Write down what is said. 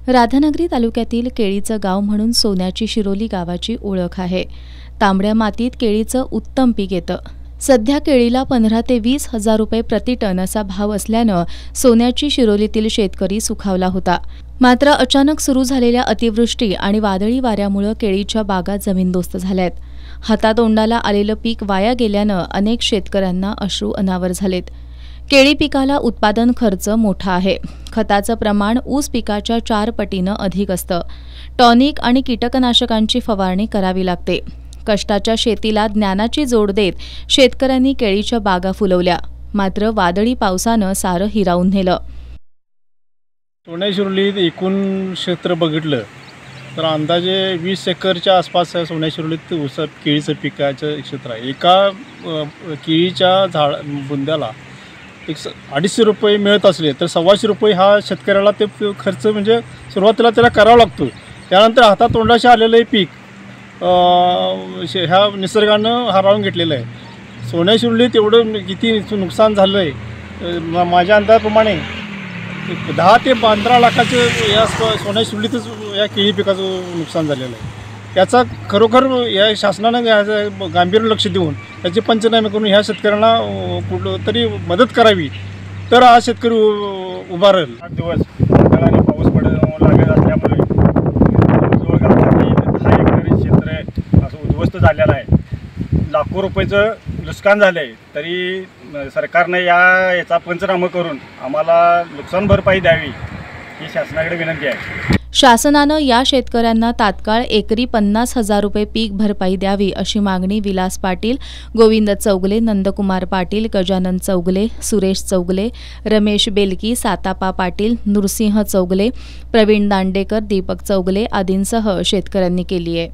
राधानगरी तालुक्यातील केळीचं गाव म्हणून सोन्याची शिरोली गावाची ओळख आहे। तांबड्या मातीत केळीचं उत्तम पीक येतं। सध्या केळीला 15 ते 20 हजार रुपये प्रति टन असा भाव असल्यानं सोन्याची शिरोलीतील शेतकरी सुखावला होता। मात्र अचानक सुरू झालेल्या अतिवृष्टी आणि वादळी वाऱ्यामुळे केळीच्या बागा जमीनदोस्त झाल्यात। हातातोंडाला आलेलं पीक वाया गेल्यानं अनेक शेतकऱ्यांना अश्रू अनावर झालेत। केळी पिकाला उत्पादन खर्च मोठा आहे। खताचं प्रमाण ऊस पिकाच्या 4 पटीनं अधिक असतं। टॉनिक आणि कीटकनाशकांची फवारणी करावी लागते। कष्टाच्या शेतीला ज्ञानाची जोड देत शेतकऱ्यांनी केळीच्या बागा फुलवल्या। मात्र वादळी पावसानं सारं हिरावून नेलं। सोन्या शिरोलीत एकूण क्षेत्र बघितलं तर अंदाजे 20 एकरच्या आसपास सोन्या शिरोलीत ऊस केळीचं पिकाचं क्षेत्र आहे। एका केळीच्या बुंद्याला 250 रुपये मिळत असले तर 125 रुपये हा शेतकऱ्याला ते खर्च म्हणजे सुरुवातीला त्याला करावा लागतो। त्यानंतर हातातोंडाशी आलेलं पीक ह्या निसर्गानं हाराळून घेतलेलं आहे। सोन्या शिरोलीत एवढं किती नुकसान झालं आहे, माझ्या अंदाजाप्रमाणे 10 ते 15 लाखाचं या सोन्या शिरोलीतच या केळी पिकाचं नुकसान झालेलं आहे। त्याचा खरोखर या शासनानं गांभीर्य लक्ष देऊन त्याचे पंचनामे करून ह्या शेतकऱ्यांना कुठं तरी मदत करावी तर हा शेतकरी उभा राहील। 8 दिवस आणि पाऊस लागत असल्यामुळे जवळ गावातील 10 एकर क्षेत्र असं उद्ध्वस्त झालेलं आहे। लाखो रुपयाचं नुकसान झालं आहे। तरी सरकारने याचा पंचनामा करून आम्हाला नुकसान भरपाई द्यावी ही शासनाकडे विनंती आहे। शासनानं या शेतकऱ्यांना तात्काळ एकरी 50,000 रुपये पीक भरपाई द्यावी अशी मागणी विलास पाटील, गोविंद चौगले, नंदकुमार पाटील, गजानन चौगले, सुरेश चौगले, रमेश बेलकी, सातापा पाटील, नृसिंह चौगले, प्रवीण दांडेकर, दीपक चौगले आदींसह शेतकऱ्यांनी केली आहे।